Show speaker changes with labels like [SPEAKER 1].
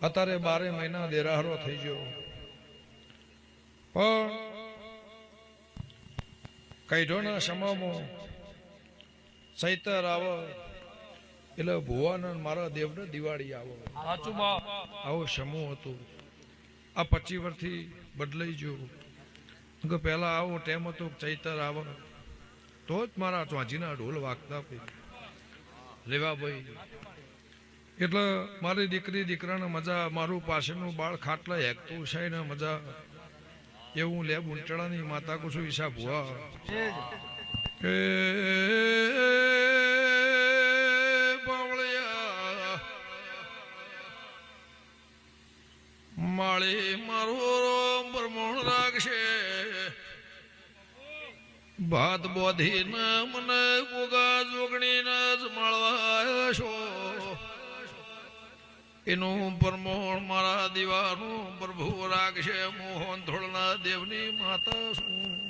[SPEAKER 1] અત્યારે 12 મહિના દેરાહરો થઈ ગયો, પણ કઈઢોના સમયમાં ચૈતર આવે એટલે ભુવાના મારા દેવને દિવાળી આવે, આવો સમૂહ હતો. આ 25 વર્ષથી બદલાઈ ગયો. પહેલા આવો ટેમ હતો, ચૈતર આવે તો જ મારા ચોંજીના ઢોલ વાગતા રેવાભાઈ. એટલે મારી દીકરી દીકરાને મજા, મારું પાછળનું બાળ ખાટલા હેકતું છે ને મજા. એવું લે બુંટણાની માતા કુશું ઈશા ભુવા એ બાવળિયા માળી મારું બ્રહ્મણ રાખશે. ભાત બોધીને મને ગોગા જોગણીને જ મળવા છો. એનું પરમોણ મારા દીવાનું પ્રભુ રાખશે. મોહન થોડના દેવની માતા શું